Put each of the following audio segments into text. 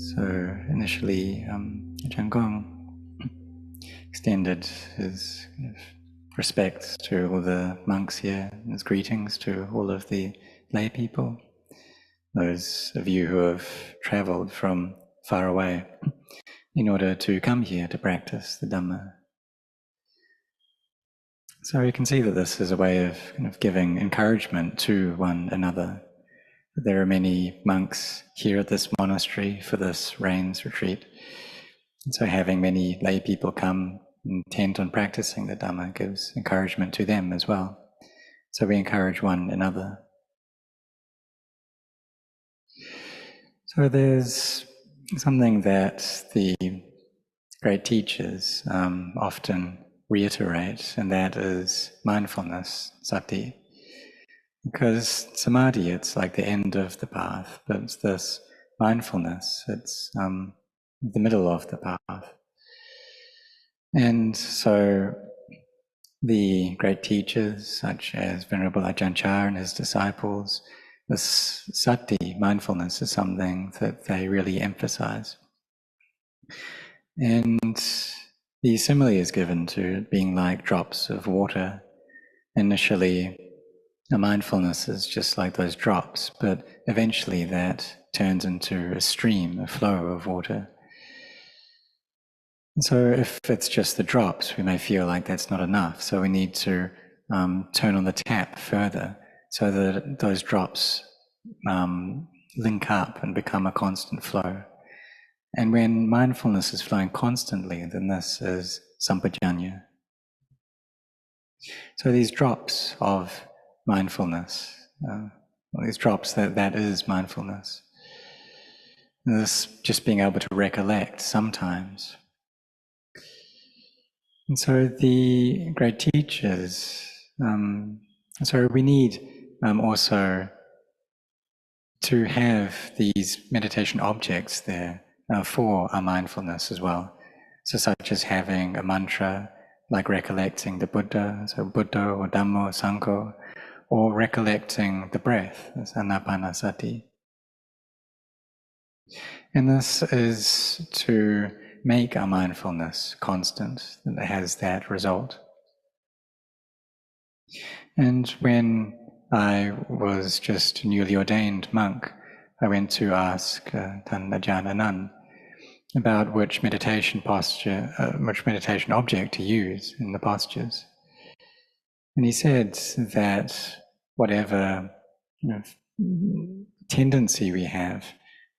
So initially, Ajahn Gong extended his respects to all the monks here, his greetings to all of the lay people, those of you who have travelled from far away in order to come here to practice the Dhamma. So you can see that this is a way of kind of giving encouragement to one another. There are many monks here at this monastery for this rains retreat. And so having many lay people come intent on practicing the Dhamma gives encouragement to them as well. So we encourage one another. So there's something that the great teachers often reiterate, and that is mindfulness Sati. Because samadhi, it's like the end of the path, but it's this mindfulness, it's the middle of the path. And so the great teachers, such as Venerable Ajahn Chah and his disciples, this sati, mindfulness, is something that they really emphasize. And the simile is given to it being like drops of water. Initially, the mindfulness is just like those drops, but eventually that turns into a stream, a flow of water. And so if it's just the drops, we may feel like that's not enough. So we need to turn on the tap further so that those drops link up and become a constant flow. And when mindfulness is flowing constantly, then this is sampajanya. So these drops of mindfulness, these drops, that is mindfulness. And this just being able to recollect sometimes. And so the great teachers, so we need also to have these meditation objects there for our mindfulness as well. So such as having a mantra, like recollecting the Buddha, so Buddha or Dhamma or Sangha, or recollecting the breath, as Anapanasati. And this is to make our mindfulness constant, that it has that result. And when I was just a newly ordained monk, I went to ask Tan Ajahn Anan about which meditation posture, which meditation object to use in the postures. And he said that whatever tendency we have,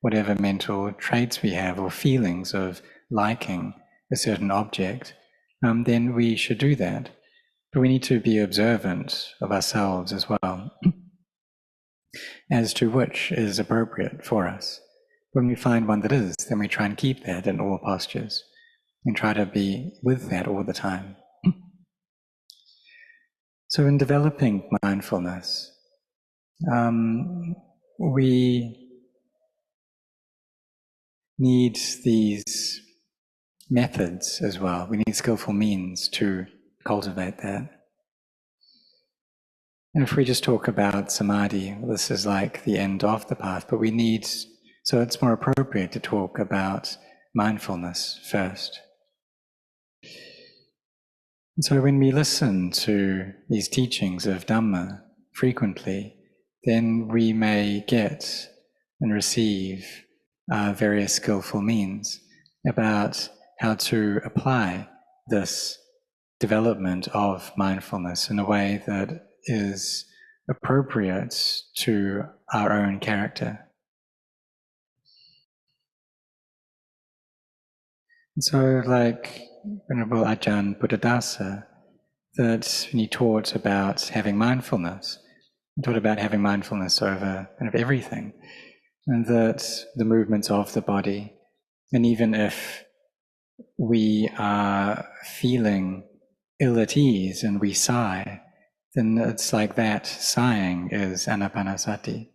whatever mental traits we have or feelings of liking a certain object, then we should do that. But we need to be observant of ourselves as well as to which is appropriate for us. When we find one that is, then we try and keep that in all postures and try to be with that all the time. So in developing mindfulness, we need these methods as well. We need skillful means to cultivate that. And if we just talk about samadhi, well, this is like the end of the path, but we need, so it's more appropriate to talk about mindfulness first. And so when we listen to these teachings of Dhamma frequently, then we may get and receive various skillful means about how to apply this development of mindfulness in a way that is appropriate to our own character. And so like Venerable Ajahn Buddhadasa, that when he taught about having mindfulness, he taught about having mindfulness over kind of everything, and that the movements of the body, and even if we are feeling ill at ease and we sigh, then it's like that sighing is anapanasati.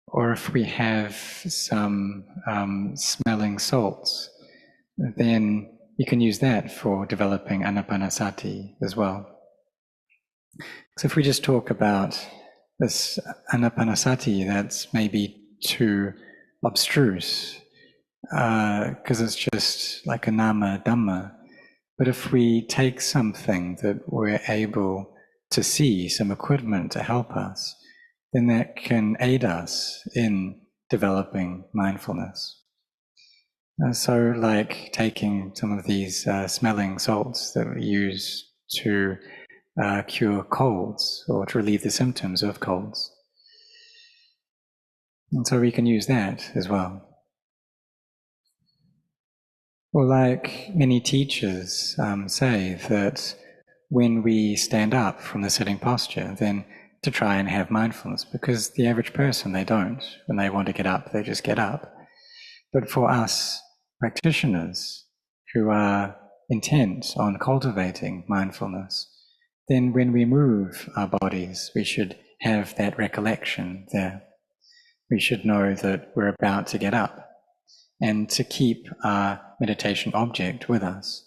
Or if we have some smelling salts, then you can use that for developing anapanasati as well. So if we just talk about this anapanasati, that's maybe too abstruse, because it's just like a nama Dhamma. But if we take something that we're able to see, some equipment to help us, then that can aid us in developing mindfulness. So like taking some of these smelling salts that we use to cure colds or to relieve the symptoms of colds. And so we can use that as well. Or like many teachers say that when we stand up from the sitting posture, then to try and have mindfulness, because the average person, they don't. When they want to get up, they just get up. But for us practitioners who are intent on cultivating mindfulness, then when we move our bodies, we should have that recollection there. We should know that we're about to get up and to keep our meditation object with us.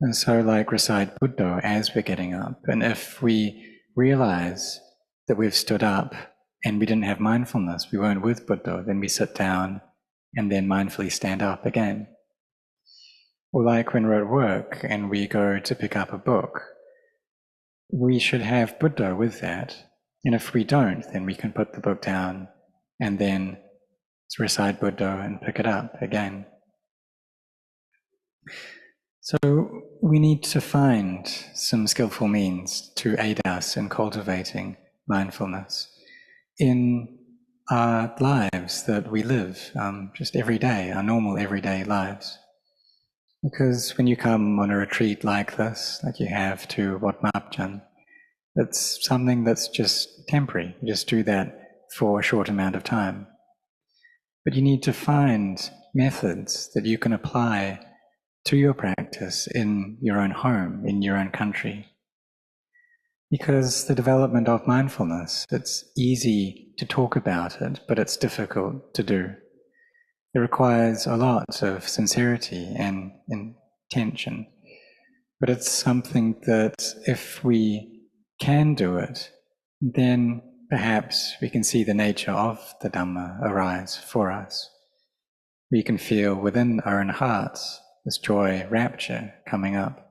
And so like recite Buddha as we're getting up. And if we realize that we've stood up and we didn't have mindfulness, we weren't with Buddha, then we sit down and then mindfully stand up again. Or like when we're at work and we go to pick up a book, we should have Buddha with that. And if we don't, then we can put the book down and then recite Buddha and pick it up again. So we need to find some skillful means to aid us in cultivating mindfulness in our lives that we live, just every day, our normal everyday lives. Because when you come on a retreat like this, like you have to Wat Mapjan, it's something that's just temporary. You just do that for a short amount of time. But you need to find methods that you can apply to your practice in your own home, in your own country. Because the development of mindfulness, it's easy to talk about it, but it's difficult to do. It requires a lot of sincerity and intention. But it's something that if we can do it, then perhaps we can see the nature of the Dhamma arise for us. We can feel within our own hearts this joy, rapture coming up.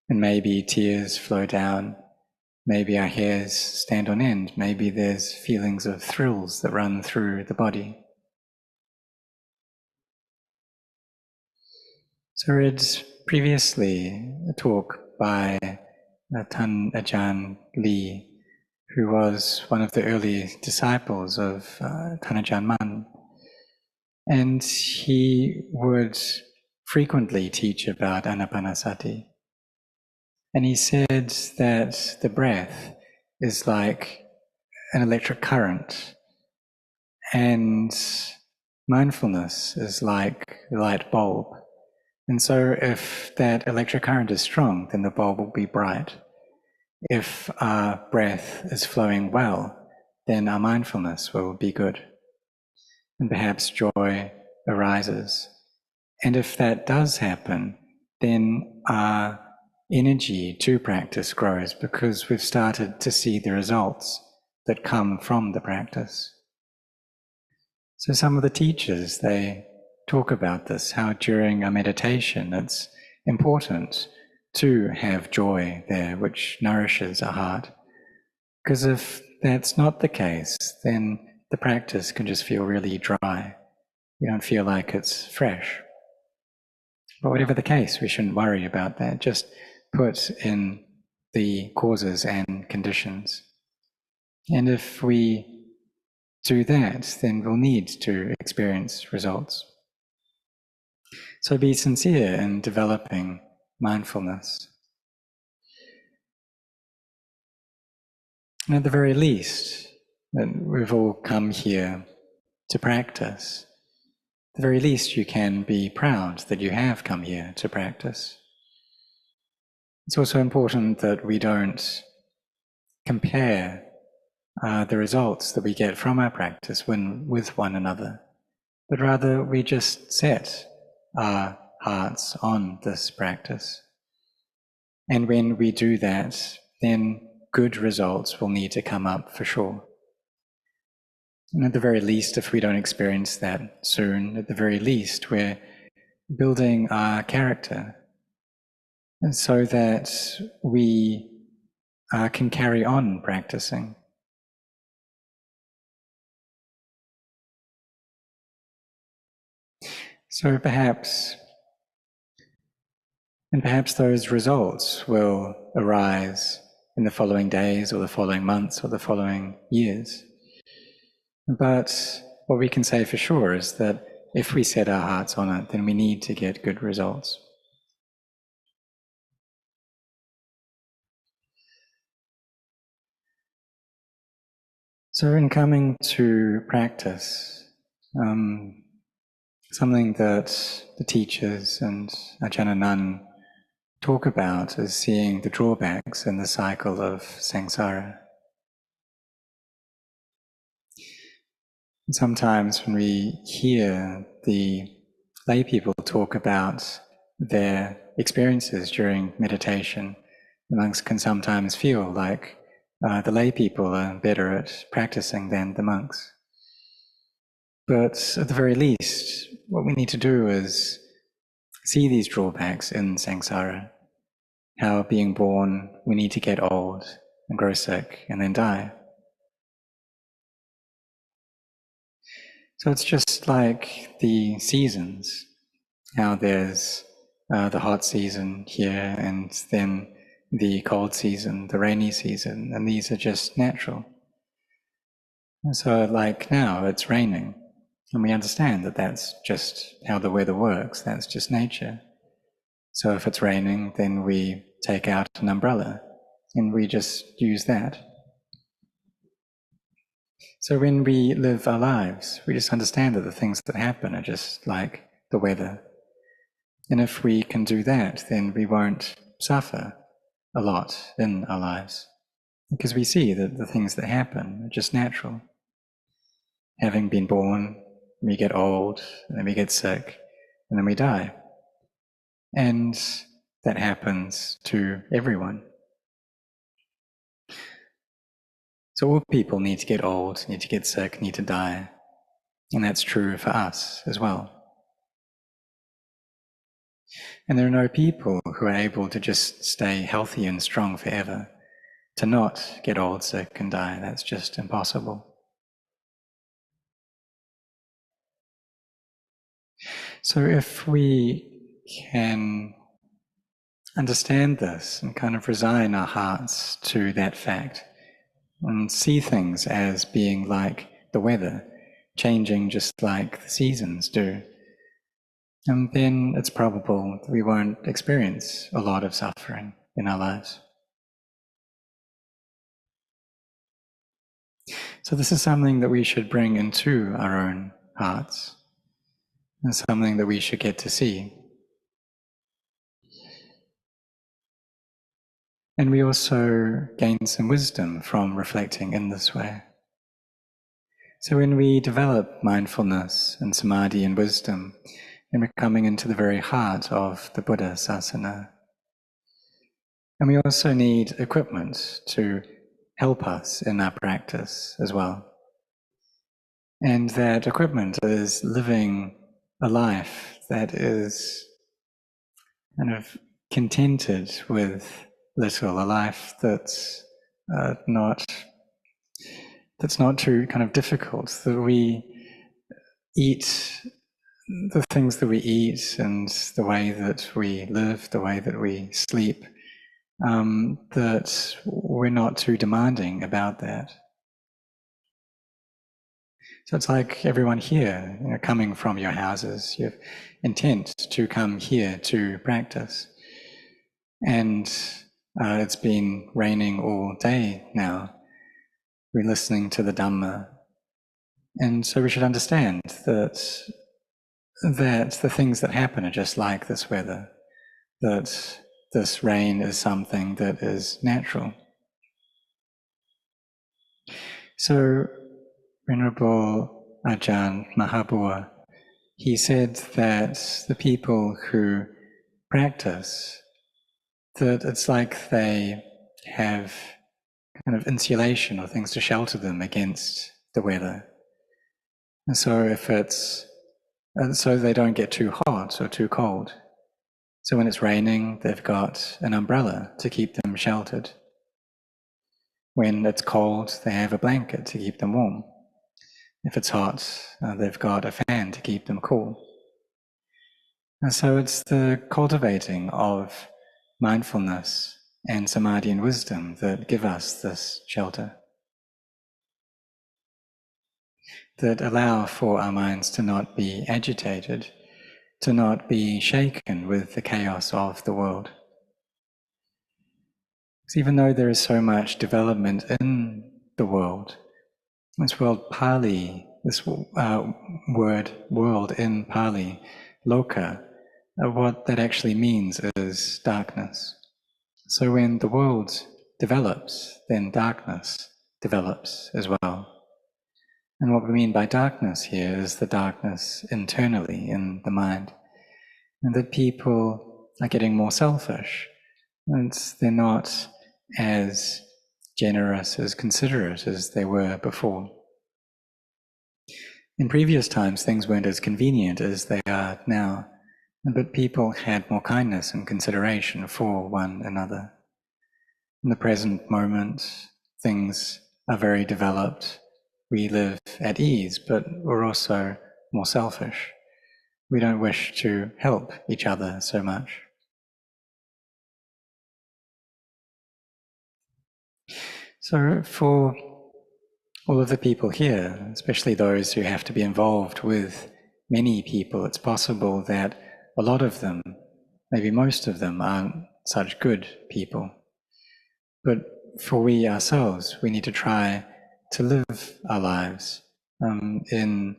And maybe tears flow down, maybe our hairs stand on end, maybe there's feelings of thrills that run through the body. So I read previously a talk by Tan Ajahn Lee, who was one of the early disciples of Tan Ajahn Mun. And he would frequently teach about Anapanasati. And he said that the breath is like an electric current, and mindfulness is like a light bulb. And so if that electric current is strong, then the bulb will be bright. If our breath is flowing well, then our mindfulness will be good. And perhaps joy arises. And if that does happen, then our energy to practice grows because we've started to see the results that come from the practice. So some of the teachers, they talk about this, how during a meditation it's important to have joy there, which nourishes our heart. Because if that's not the case, then the practice can just feel really dry. You don't feel like it's fresh. But whatever the case, we shouldn't worry about that. Just put in the causes and conditions. And if we do that, then we'll need to experience results. So be sincere in developing mindfulness. And at the very least, that we've all come here to practice. At the very least, you can be proud that you have come here to practice. It's also important that we don't compare the results that we get from our practice with one another, but rather we just set our hearts on this practice. And when we do that, then good results will need to come up for sure. And at the very least, if we don't experience that soon, at the very least, we're building our character, and so that we can carry on practicing. So perhaps those results will arise in the following days or the following months or the following years. But what we can say for sure is that if we set our hearts on it, then we need to get good results. So in coming to practice, something that the teachers and Ajahn Anan talk about is seeing the drawbacks in the cycle of samsara. And sometimes when we hear the lay people talk about their experiences during meditation, the monks can sometimes feel like the lay people are better at practicing than the monks. But at the very least, what we need to do is see these drawbacks in samsara, how being born, we need to get old and grow sick and then die. So it's just like the seasons, how there's the hot season here and then the cold season, the rainy season, and these are just natural. And so like now it's raining, and we understand that that's just how the weather works, that's just nature. So if it's raining, then we take out an umbrella and we just use that. So when we live our lives, we just understand that the things that happen are just like the weather. And if we can do that, then we won't suffer a lot in our lives, because we see that the things that happen are just natural. Having been born, we get old, and then we get sick, and then we die. And that happens to everyone. So all people need to get old, need to get sick, need to die. And that's true for us as well. And there are no people who are able to just stay healthy and strong forever, to not get old, sick, and die. That's just impossible. So if we can understand this and kind of resign our hearts to that fact and see things as being like the weather, changing just like the seasons do, and then it's probable that we won't experience a lot of suffering in our lives. So this is something that we should bring into our own hearts, and something that we should get to see. And we also gain some wisdom from reflecting in this way. So when we develop mindfulness and samadhi and wisdom, then we're coming into the very heart of the Buddha Sasana. And we also need equipment to help us in our practice as well. And that equipment is living a life that is kind of contented with little, a life that's not too kind of difficult, that we eat the things that we eat and the way that we live, the way that we sleep, that we're not too demanding about that. So it's like everyone here, coming from your houses, you have intent to come here to practice. And it's been raining all day now. We're listening to the Dhamma. And so we should understand that the things that happen are just like this weather, that this rain is something that is natural. So Venerable Ajahn Mahabua, he said that the people who practice, that it's like they have kind of insulation or things to shelter them against the weather. And so so they don't get too hot or too cold. So when it's raining, they've got an umbrella to keep them sheltered. When it's cold, they have a blanket to keep them warm. If it's hot, they've got a fan to keep them cool. And so it's the cultivating of mindfulness and samadhi and wisdom that give us this shelter, that allow for our minds to not be agitated, to not be shaken with the chaos of the world. Because even though there is so much development in the world, this word Pali, this word world in Pali, loka, what that actually means is darkness. So when the world develops, then darkness develops as well. And what we mean by darkness here is the darkness internally in the mind. And that people are getting more selfish, and they're not as generous, as considerate as they were before. In previous times, things weren't as convenient as they are now, but people had more kindness and consideration for one another. In the present moment, things are very developed. We live at ease, but we're also more selfish. We don't wish to help each other so much. So for all of the people here, especially those who have to be involved with many people, it's possible that a lot of them, maybe most of them, aren't such good people. But for we ourselves, we need to try to live our lives in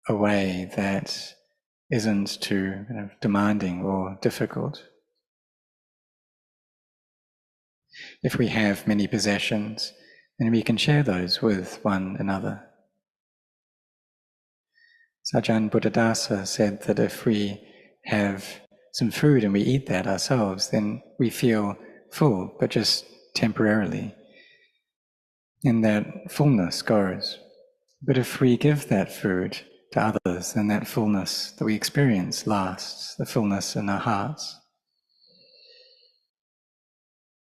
a way that isn't too demanding or difficult. If we have many possessions, then we can share those with one another. Ajahn Buddhadasa said that if we have some food and we eat that ourselves, then we feel full, but just temporarily. And that fullness goes. But if we give that food to others, then that fullness that we experience lasts, the fullness in our hearts.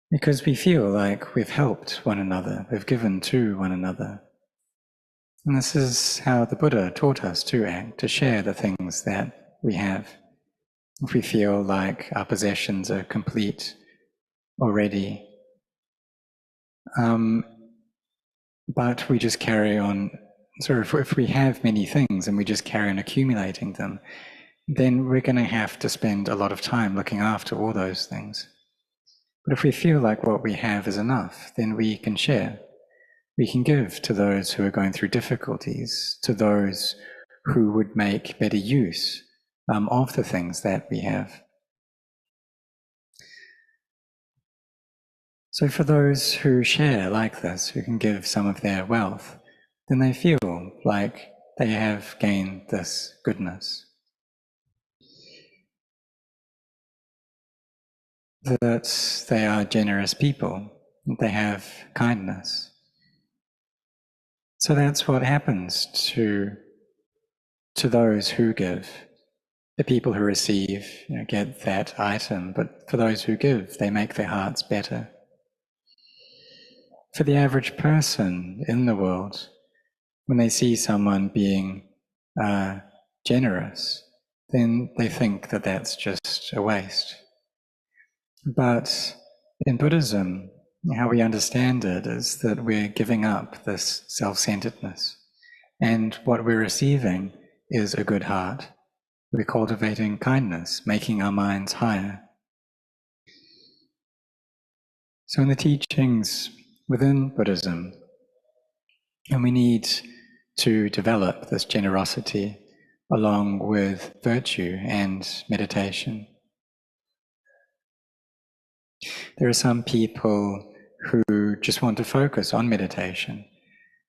Because we feel like we've helped one another, we've given to one another. And this is how the Buddha taught us to act, to share the things that we have. If we feel like our possessions are complete already, but we just carry on. So if we have many things and we just carry on accumulating them, then we're going to have to spend a lot of time looking after all those things. But if we feel like what we have is enough, then we can share. We can give to those who are going through difficulties, to those who would make better use of the things that we have. So for those who share like this, who can give some of their wealth, then they feel like they have gained this goodness. That they are generous people, they have kindness. So that's what happens to those who give. The people who receive get that item, but for those who give, they make their hearts better. For the average person in the world, when they see someone being generous, then they think that that's just a waste. But in Buddhism, how we understand it is that we're giving up this self-centeredness, and what we're receiving is a good heart. We're cultivating kindness, making our minds higher. So in the teachings within Buddhism, and we need to develop this generosity along with virtue and meditation. There are some people who just want to focus on meditation.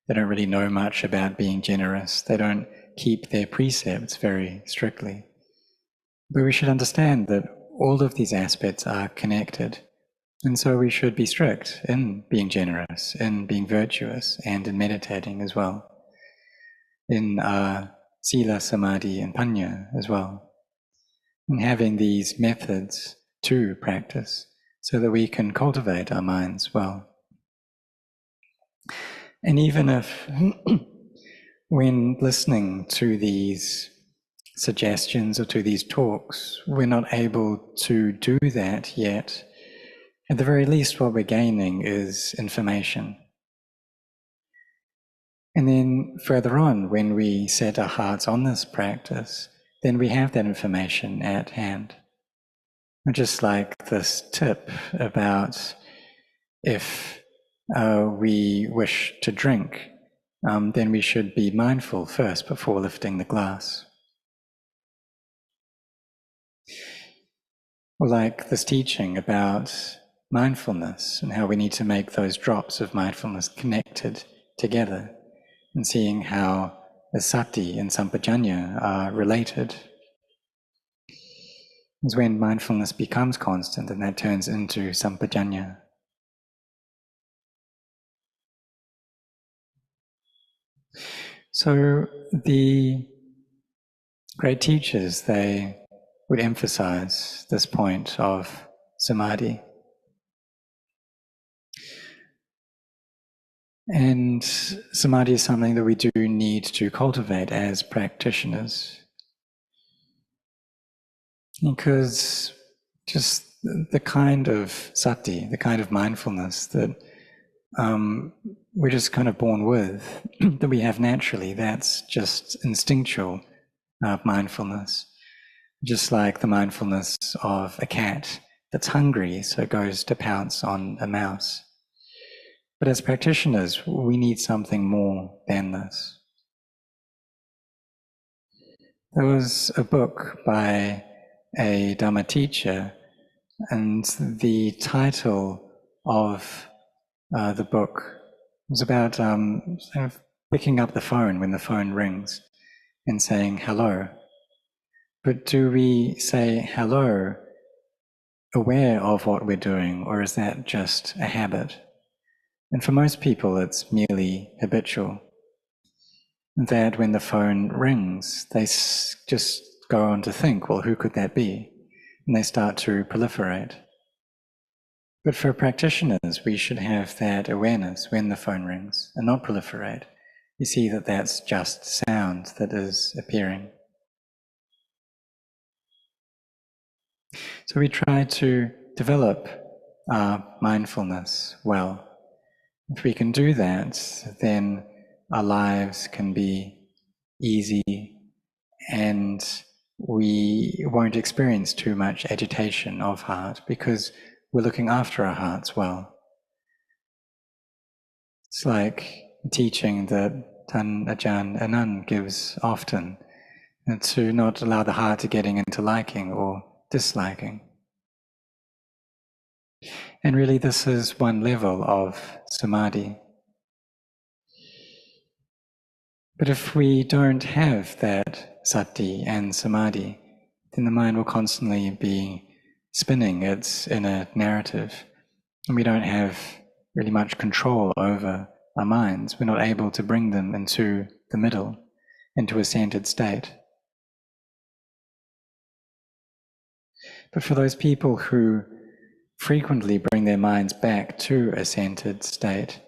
They don't really know much about being generous. They don't keep their precepts very strictly. But we should understand that all of these aspects are connected. And so we should be strict in being generous, in being virtuous, and in meditating as well. in Sila, Samadhi and Panya as well. And having these methods to practice so that we can cultivate our minds well. And even if when listening to these suggestions or to these talks, we're not able to do that yet, at the very least what we're gaining is information. And then further on, when we set our hearts on this practice, then we have that information at hand. Just like this tip about if we wish to drink, then we should be mindful first before lifting the glass. Or like this teaching about mindfulness and how we need to make those drops of mindfulness connected together and seeing how the sati and sampajanya are related. Is when mindfulness becomes constant and that turns into sampajanya. So the great teachers, they would emphasize this point of samadhi. And samadhi is something that we do need to cultivate as practitioners. Because just the kind of sati, the kind of mindfulness that we're just kind of born with, that we have naturally, that's just instinctual mindfulness. Just like the mindfulness of a cat that's hungry, so it goes to pounce on a mouse. But as practitioners, we need something more than this. There was a book by a Dhamma teacher, and the title of the book was about sort of picking up the phone when the phone rings and saying hello. But do we say hello aware of what we're doing, or is that just a habit? And for most people, it's merely habitual. That when the phone rings, they just go on to think, well, who could that be? And they start to proliferate. But for practitioners, we should have that awareness when the phone rings and not proliferate. You see that that's just sound that is appearing. So we try to develop our mindfulness well. If we can do that, then our lives can be easy and we won't experience too much agitation of heart because we're looking after our hearts well. It's like a teaching that Tan Ajahn Anan gives often, to not allow the heart to getting into liking or disliking. And really this is one level of samadhi. But if we don't have that sati and samadhi, then the mind will constantly be spinning its inner narrative. And we don't have really much control over our minds. We're not able to bring them into the middle, into a centered state. But for those people who frequently bring their minds back to a centered state,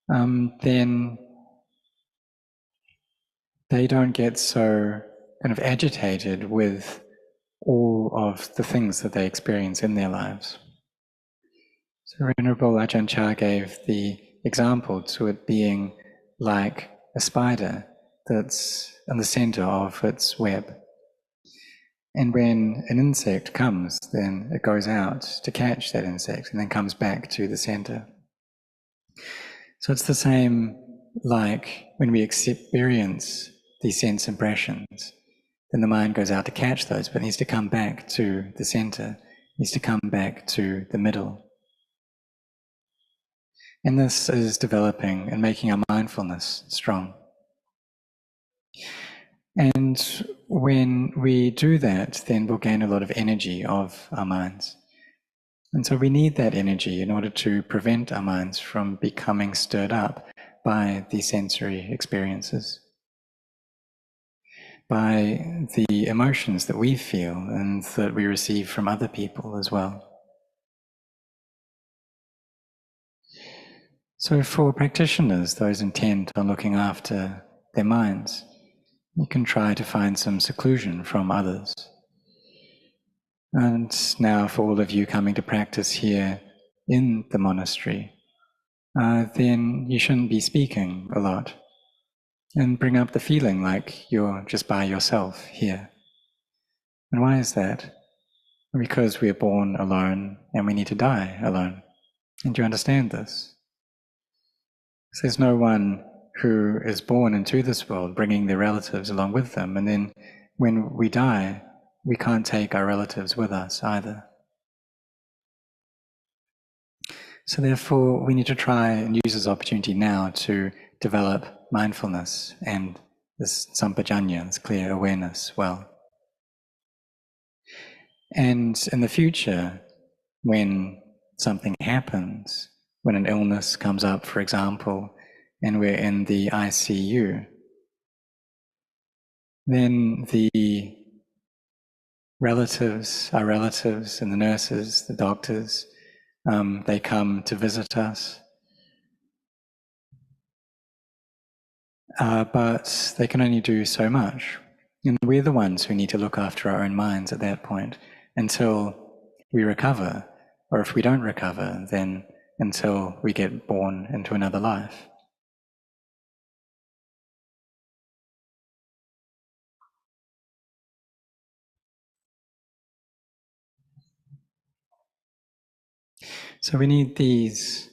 then they don't get so kind of agitated with all of the things that they experience in their lives. So Venerable Ajahn Chah gave the example to it being like a spider that's in the center of its web. And when an insect comes, then it goes out to catch that insect and then comes back to the center. So it's the same like when we experience these sense impressions, then the mind goes out to catch those, but needs to come back to the center, needs to come back to the middle. And this is developing and making our mindfulness strong. And when we do that, then we'll gain a lot of energy of our minds. And so we need that energy in order to prevent our minds from becoming stirred up by these sensory experiences. by the emotions that we feel and that we receive from other people as well. So for practitioners, those intent on looking after their minds, you can try to find some seclusion from others. And now for all of you coming to practice here in the monastery, then you shouldn't be speaking a lot and bring up the feeling like you're just by yourself here. And why is that? Because we are born alone and we need to die alone. And do you understand this? So there's no one who is born into this world bringing their relatives along with them, and then when we die, we can't take our relatives with us either. So therefore, we need to try and use this opportunity now to develop mindfulness and this sampajanya, this clear awareness, well. And in the future, when something happens, when an illness comes up, for example, and we're in the ICU, then the relatives, our relatives and the nurses, the doctors, they come to visit us. But they can only do so much. And we're the ones who need to look after our own minds at that point until we recover, or if we don't recover, then until we get born into another life. So we need these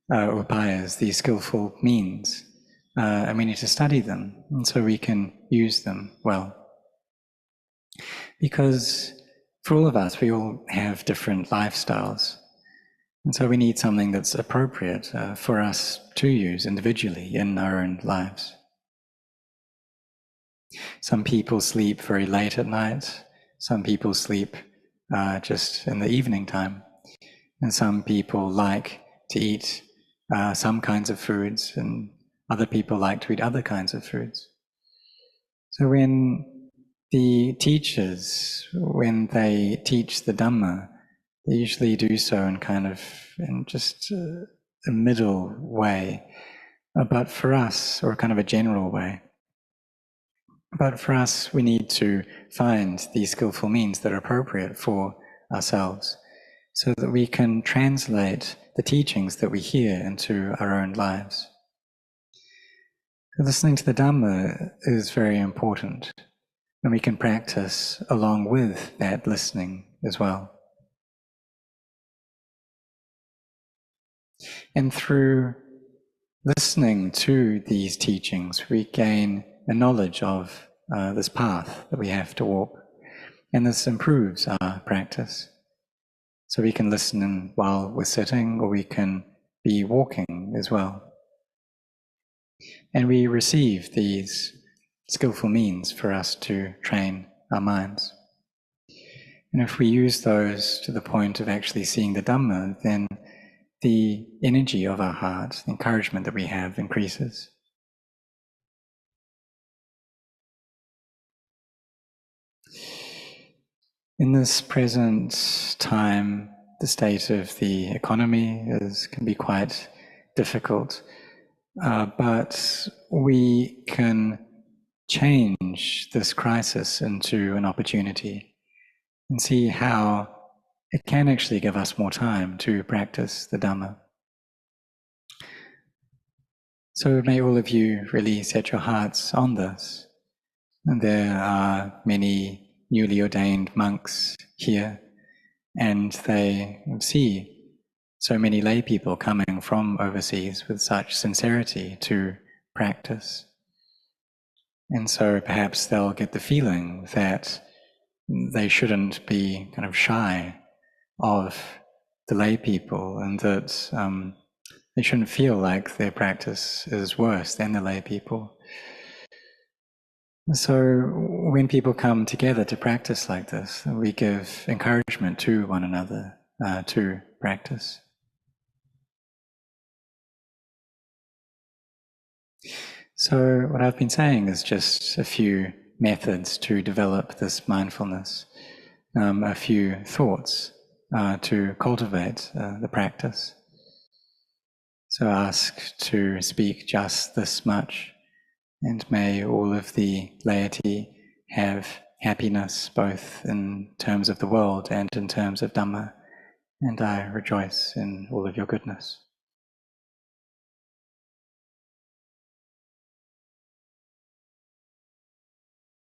upayas, these skillful means, and we need to study them, and so we can use them well. Because for all of us, we all have different lifestyles, and so we need something that's appropriate for us to use individually in our own lives. Some people sleep very late at night, some people sleep just in the evening time, and some people like to eat some kinds of foods, and other people like to eat other kinds of foods. So when the teachers, when they teach the Dhamma, they usually do so in just a middle way, but for us, or kind of a general way. But for us, we need to find these skillful means that are appropriate for ourselves, so that we can translate the teachings that we hear into our own lives. Listening to the Dhamma is very important, and we can practice along with that listening as well. And through listening to these teachings, we gain a knowledge of this path that we have to walk, and this improves our practice. So we can listen while we're sitting, or we can be walking as well. And we receive these skillful means for us to train our minds. And if we use those to the point of actually seeing the Dhamma, then the energy of our heart, the encouragement that we have, increases. In this present time, the state of the economy can be quite difficult, but we can change this crisis into an opportunity and see how it can actually give us more time to practice the Dhamma. So may all of you really set your hearts on this. And there are many newly ordained monks here, and they see so many lay people coming from overseas with such sincerity to practice. And so perhaps they'll get the feeling that they shouldn't be kind of shy of the lay people, and that they shouldn't feel like their practice is worse than the lay people. So when people come together to practice like this, we give encouragement to one another to practice. So what I've been saying is just a few methods to develop this mindfulness, a few thoughts to cultivate the practice. So ask to speak just this much, and may all of the laity have happiness both in terms of the world and in terms of Dhamma, and I rejoice in all of your goodness.